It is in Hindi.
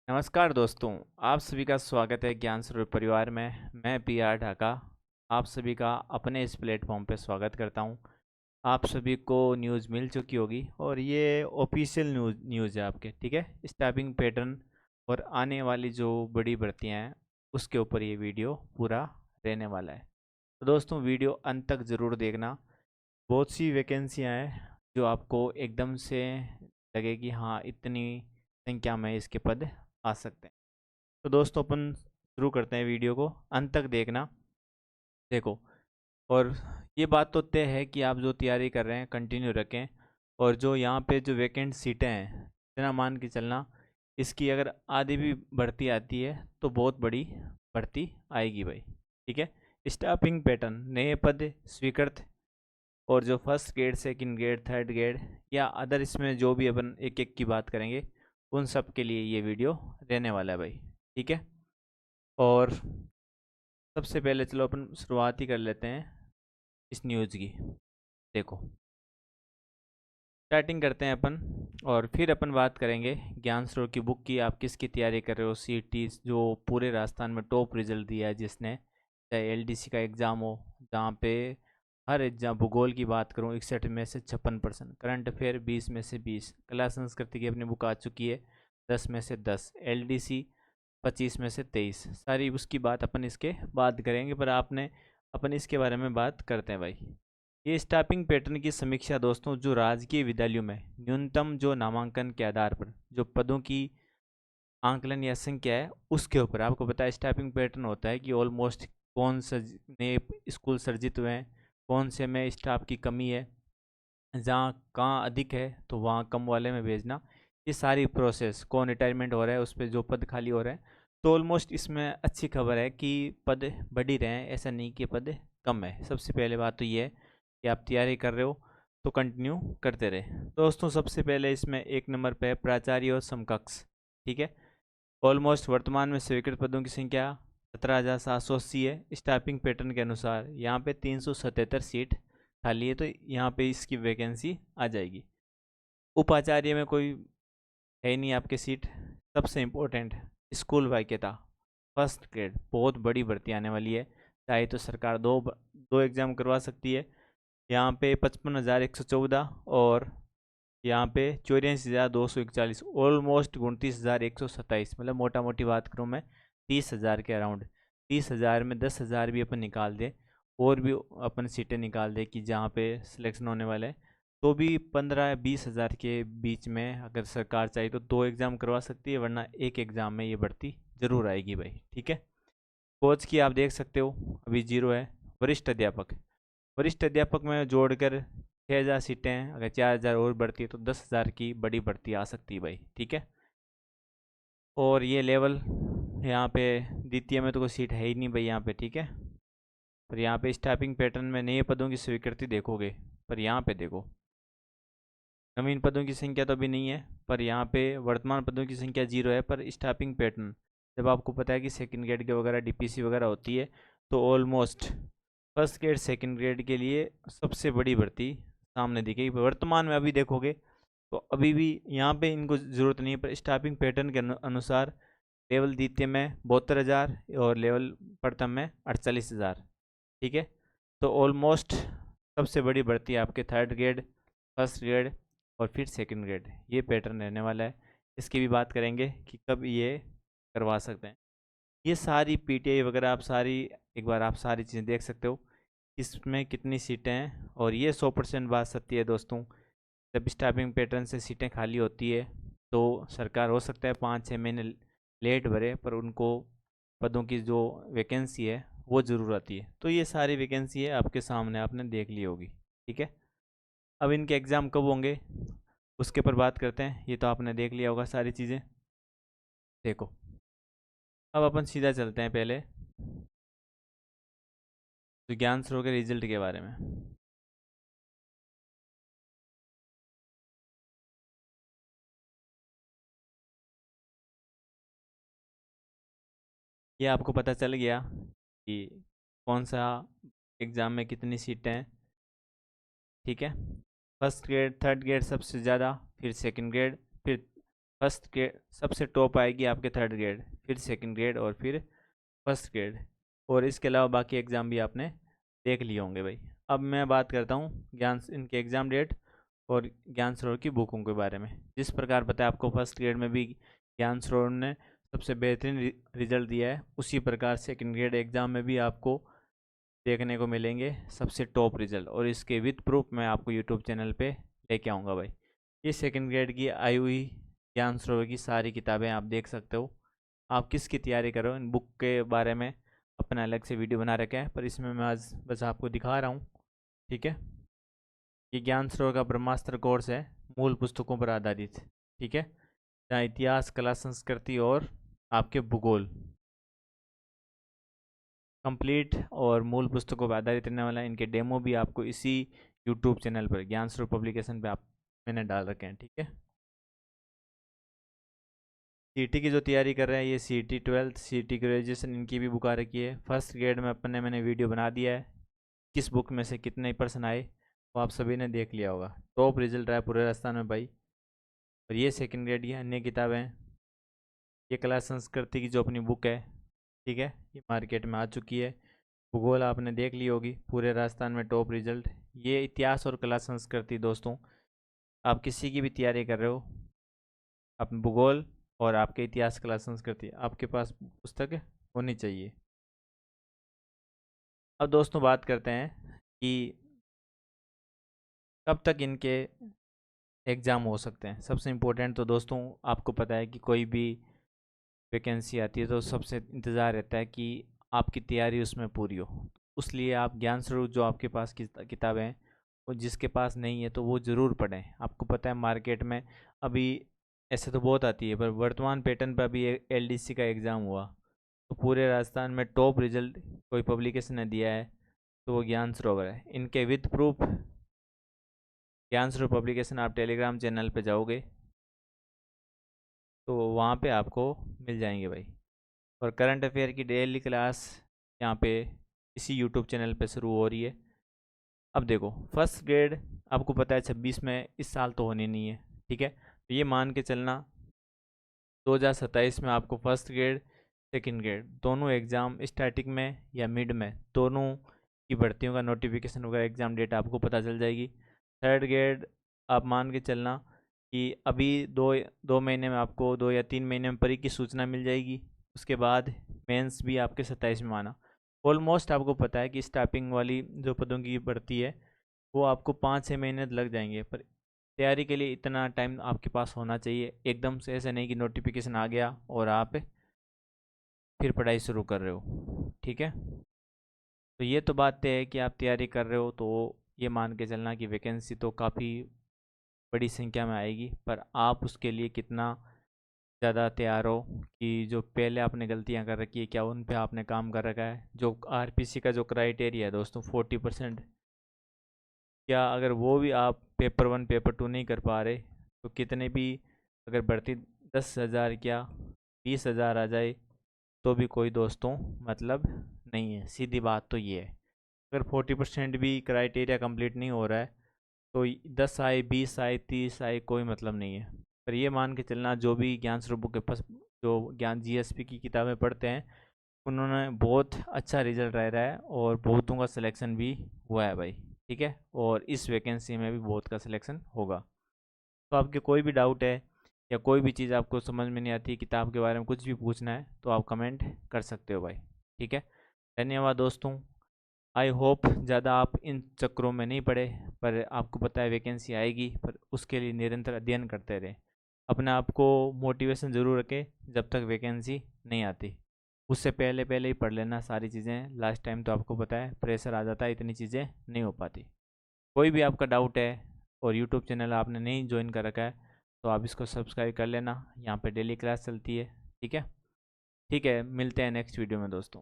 नमस्कार दोस्तों, आप सभी का स्वागत है ज्ञान स्वरूप परिवार में। मैं पीआर ढाका आप सभी का अपने इस प्लेटफॉर्म पे स्वागत करता हूं। आप सभी को न्यूज़ मिल चुकी होगी और ये ऑफिशियल न्यूज़ है आपके, ठीक है। स्टाफिंग पैटर्न और आने वाली जो बड़ी भर्तियां हैं उसके ऊपर ये वीडियो पूरा रहने वाला है। तो दोस्तों, वीडियो अंत तक ज़रूर देखना। बहुत सी वैकेंसियां हैं जो आपको एकदम से लगे कि हाँ, इतनी संख्या में इसके पद आ सकते हैं। तो दोस्तों, अपन शुरू करते हैं, वीडियो को अंत तक देखना। देखो, और ये बात तो तय है कि आप जो तैयारी कर रहे हैं कंटिन्यू रखें। और जो यहाँ पे जो वैकेंट सीटें हैं, इतना मान के चलना, इसकी अगर आधी भी भर्ती आती है तो बहुत बड़ी भर्ती आएगी भाई, ठीक है। स्टाफिंग पैटर्न, नए पद स्वीकृत, और जो first grade, second grade, third grade या अदर, इसमें जो भी अपन एक एक की बात करेंगे, उन सब के लिए ये वीडियो रहने वाला है भाई, ठीक है। और सबसे पहले चलो अपन शुरुआत ही कर लेते हैं इस न्यूज़ की। देखो, स्टार्टिंग करते हैं अपन, और फिर अपन बात करेंगे ज्ञान स्रोत की बुक की। आप किसकी तैयारी कर रहे हो, सीटी जो पूरे राजस्थान में टॉप रिजल्ट दिया है जिसने, चाहे एलडीसी का एग्ज़ाम हो, जहाँ पे हर एग्जाम, भूगोल की बात करूँ 61 में से 56%, करंट अफेयर 20 में से 20, कला संस्कृति की अपनी बुक आ चुकी है 10 में से 10, एलडीसी 25 में से 23, सारी उसकी बात अपन इसके बाद करेंगे। पर आपने अपन इसके बारे में बात करते हैं भाई। ये स्टाफिंग पैटर्न की समीक्षा दोस्तों, जो राजकीय विद्यालयों में न्यूनतम जो नामांकन के आधार पर जो पदों की आंकलन या संख्या है उसके ऊपर। आपको पता है स्टाफिंग पैटर्न होता है कि ऑलमोस्ट कौन से नए स्कूल सर्जित हुए हैं, कौन से में स्टाफ की कमी है, जहाँ कहाँ अधिक है तो वहाँ कम वाले में भेजना। ये सारी प्रोसेस, कौन रिटायरमेंट हो रहा है, उस पर जो पद खाली हो रहे हैं, तो ऑलमोस्ट इसमें अच्छी खबर है कि पद बढ़ ही रहे हैं, ऐसा नहीं कि पद कम है। सबसे पहले बात तो ये है कि आप तैयारी कर रहे हो तो कंटिन्यू करते रहे दोस्तों। सबसे पहले इसमें एक नंबर पे है प्राचार्य और समकक्ष, ठीक है। ऑलमोस्ट वर्तमान में स्वीकृत पदों की संख्या 17,780 है। स्टाफिंग पैटर्न के अनुसार यहाँ पे 377 सीट खाली है, तो यहाँ पे इसकी वैकेंसी आ जाएगी। उपाचार्य में कोई है ही नहीं आपके सीट। सबसे इम्पोर्टेंट, स्कूल वाक्यता फर्स्ट ग्रेड, बहुत बड़ी भर्ती आने वाली है। चाहे तो सरकार दो एग्ज़ाम करवा सकती है। यहाँ पे 55,114, और यहाँ पे 84,241, ऑलमोस्ट 29,127, मतलब मोटा मोटी बात करूँ मैं 30,000 के अराउंड। 30,000 में 10,000 भी अपन निकाल दें, और भी अपन सीटें निकाल दें कि जहाँ पे सिलेक्शन होने वाले हैं, तो भी 15 या 20,000 के बीच में अगर सरकार चाहे तो दो एग्ज़ाम करवा सकती है, वरना एक एग्ज़ाम में ये भर्ती ज़रूर आएगी भाई, ठीक है। कोच की आप देख सकते हो अभी जीरो है। वरिष्ठ अध्यापक, वरिष्ठ अध्यापक में जोड़कर 6,000 सीटें हैं, अगर 4,000 और बढ़ती है तो 10,000 की बड़ी भर्ती आ सकती है भाई, ठीक है। और ये लेवल यहाँ पे द्वितीय में तो कोई सीट है ही नहीं भाई यहाँ पे, ठीक है। पर यहाँ पे स्टाफिंग पैटर्न में नए पदों की स्वीकृति देखोगे, पर यहाँ पे देखो नवीन पदों की संख्या तो अभी नहीं है, पर यहाँ पे वर्तमान पदों की संख्या जीरो है। पर स्टाफिंग पैटर्न, जब आपको पता है कि सेकंड ग्रेड के वगैरह डीपीसी वगैरह होती है, तो almost first grade second grade के लिए सबसे बड़ी भर्ती सामने दिखेगी वर्तमान में। अभी देखोगे तो अभी भी यहाँ पे इनको ज़रूरत नहीं है, पर स्टाफिंग पैटर्न के अनुसार लेवल द्वितीय में 72,000 और लेवल प्रथम में 48,000, ठीक है। तो ऑलमोस्ट सबसे बड़ी भर्ती आपके थर्ड ग्रेड, फर्स्ट ग्रेड और फिर सेकंड ग्रेड, ये पैटर्न रहने वाला है। इसकी भी बात करेंगे कि कब ये करवा सकते हैं। ये सारी पीटीआई वगैरह आप सारी, एक बार आप सारी चीज़ें देख सकते हो इसमें कितनी सीटें हैं। और ये 100% बात सत्य है दोस्तों। जब स्टाफिंग पैटर्न से सीटें खाली होती है तो सरकार हो सकता है 5-6 महीने लेट भरे, पर उनको पदों की जो वैकेंसी है वो ज़रूर आती है। तो ये सारी वैकेंसी है आपके सामने, आपने देख ली होगी, ठीक है। अब इनके एग्ज़ाम कब होंगे उसके पर बात करते हैं। ये तो आपने देख लिया होगा सारी चीज़ें। देखो, अब अपन सीधा चलते हैं पहले विज्ञान स्रोत के रिजल्ट के बारे में। ये आपको पता चल गया कि कौन सा एग्ज़ाम में कितनी सीटें हैं, ठीक है। फर्स्ट ग्रेड, थर्ड ग्रेड सबसे ज़्यादा, फिर सेकंड ग्रेड, फिर फर्स्ट ग्रेड सबसे टॉप आएगी आपके थर्ड ग्रेड, फिर सेकंड ग्रेड और फिर फर्स्ट ग्रेड। और इसके अलावा बाकी एग्ज़ाम भी आपने देख लिए होंगे भाई। अब मैं बात करता हूँ ज्ञान इनके एग्ज़ाम डेट और ज्ञान सरोवर की बुकों के बारे में। जिस प्रकार पता है आपको फर्स्ट ग्रेड में भी ज्ञान सरोवर ने सबसे बेहतरीन रिजल्ट दिया है, उसी प्रकार सेकंड ग्रेड एग्ज़ाम में भी आपको देखने को मिलेंगे सबसे टॉप रिजल्ट। और इसके विद प्रूफ मैं आपको यूट्यूब चैनल पे लेके आऊँगा भाई। ये सेकंड ग्रेड की आई हुई ज्ञान सरोवर की सारी किताबें आप देख सकते हो। आप किसकी तैयारी करो, इन बुक के बारे में अपना अलग से वीडियो बना रखा है, पर इसमें मैं आज बस आपको दिखा रहा हूँ। ठीक है, ये ज्ञान सरोवर का ब्रह्मास्त्र कोर्स है, मूल पुस्तकों पर आधारित। ठीक है, जहाँ इतिहास, कला, संस्कृति और आपके भूगोल कंप्लीट और मूल पुस्तकों पर आधारित रहने वाला है। इनके डेमो भी आपको इसी यूट्यूब चैनल पर ज्ञान सरोवर पब्लिकेशन पे आप मैंने डाल रखे हैं। ठीक है, सीटी की जो तैयारी कर रहे हैं, ये सीटी 12th, सीटी ग्रेजुएशन, इनकी भी बुक आ रखी है। फर्स्ट ग्रेड में मैंने वीडियो बना दिया है, किस बुक में से कितने पर्सन आए वो आप सभी ने देख लिया होगा। टॉप रिजल्ट रहा है पूरे राजस्थान में भाई। और ये सेकंड ग्रेड की अन्य किताबें हैं। ये कला संस्कृति की जो अपनी बुक है, ठीक है, ये मार्केट में आ चुकी है। भूगोल आपने देख ली होगी, पूरे राजस्थान में टॉप रिजल्ट। ये इतिहास और कला संस्कृति दोस्तों, आप किसी की भी तैयारी कर रहे हो, आप भूगोल और आपके इतिहास, कला, संस्कृति आपके पास पुस्तक होनी चाहिए। अब दोस्तों बात करते हैं कि कब तक इनके एग्ज़ाम हो सकते हैं। सबसे इम्पोर्टेंट तो दोस्तों आपको पता है कि कोई भी वैकेंसी आती है तो सबसे इंतज़ार रहता है कि आपकी तैयारी उसमें पूरी हो। उसलिए आप ज्ञान स्वरूप जो आपके पास किताबें हैं, और जिसके पास नहीं है तो वो ज़रूर पढ़ें। आपको पता है मार्केट में अभी ऐसे तो बहुत आती है, पर वर्तमान पैटर्न पर अभी एलडीसी का एग्ज़ाम हुआ तो पूरे राजस्थान में टॉप रिजल्ट कोई पब्लिकेशन ने दिया है तो वो ज्ञान सरोवर है। इनके विद प्रूफ ज्ञान सरोवर पब्लिकेशन आप टेलीग्राम चैनल पे जाओगे तो वहाँ पे आपको मिल जाएंगे भाई। और करंट अफेयर की डेली क्लास यहाँ पे इसी यूट्यूब चैनल पे शुरू हो रही है। अब देखो फर्स्ट ग्रेड आपको पता है 26 में इस साल तो होनी नहीं है। ठीक है, तो ये मान के चलना 2027 में आपको फर्स्ट ग्रेड, सेकंड ग्रेड दोनों एग्ज़ाम स्टार्टिंग में या मिड में दोनों की भर्तियों का नोटिफिकेशन वगैरह एग्ज़ाम डेट आपको पता चल जाएगी। थर्ड ग्रेड आप मान के चलना कि अभी दो दो महीने में आपको 2 या 3 महीने में परीक्षा की सूचना मिल जाएगी। उसके बाद मेंस भी आपके 27 में आना। ऑलमोस्ट आपको पता है कि स्टाफिंग वाली जो पदों की भर्ती है वो आपको 5-6 महीने लग जाएंगे, पर तैयारी के लिए इतना टाइम आपके पास होना चाहिए। एकदम से ऐसे नहीं कि नोटिफिकेशन आ गया और आप फिर पढ़ाई शुरू कर रहे हो। ठीक है, तो ये तो बात तय है कि आप तैयारी कर रहे हो, तो ये मान के चलना कि वैकेंसी तो काफ़ी बड़ी संख्या में आएगी, पर आप उसके लिए कितना ज़्यादा तैयार हो कि जो पहले आपने गलतियां कर रखी है क्या उन पे आपने काम कर रखा है। जो आरपीसी का जो क्राइटेरिया है दोस्तों 40%, क्या अगर वो भी आप पेपर 1 पेपर 2 नहीं कर पा रहे तो कितने भी अगर बढ़ती 10,000 क्या 20,000 आ जाए तो भी कोई दोस्तों मतलब नहीं है। सीधी बात तो ये है, अगर 40% भी क्राइटेरिया कंप्लीट नहीं हो रहा है तो 10 आए 20 आए 30 आए कोई मतलब नहीं है। पर ये मान के चलना जो भी ज्ञान स्वरूपों के पास जो ज्ञान जीएसपी की किताबें पढ़ते हैं उन्होंने बहुत अच्छा रिजल्ट रह रहा है और बहुतों का सिलेक्शन भी हुआ है भाई। ठीक है, और इस वैकेंसी में भी बहुत का सिलेक्शन होगा। तो आपके कोई भी डाउट है या कोई भी चीज़ आपको समझ में नहीं आती, किताब के बारे में कुछ भी पूछना है तो आप कमेंट कर सकते हो भाई। ठीक है, धन्यवाद दोस्तों। आई होप ज़्यादा आप इन चक्रों में नहीं पड़े, पर आपको पता है वैकेंसी आएगी, पर उसके लिए निरंतर अध्ययन करते रहें। अपने आप को मोटिवेशन ज़रूर रखें जब तक वैकेंसी नहीं आती। उससे पहले पहले ही पढ़ लेना सारी चीज़ें। लास्ट टाइम तो आपको पता है प्रेशर आ जाता है, इतनी चीज़ें नहीं हो पाती। कोई भी आपका डाउट है और यूट्यूब चैनल आपने नहीं ज्वाइन कर रखा है तो आप इसको सब्सक्राइब कर लेना, यहाँ पे डेली क्लास चलती है। ठीक है, ठीक है, मिलते हैं नेक्स्ट वीडियो में दोस्तों।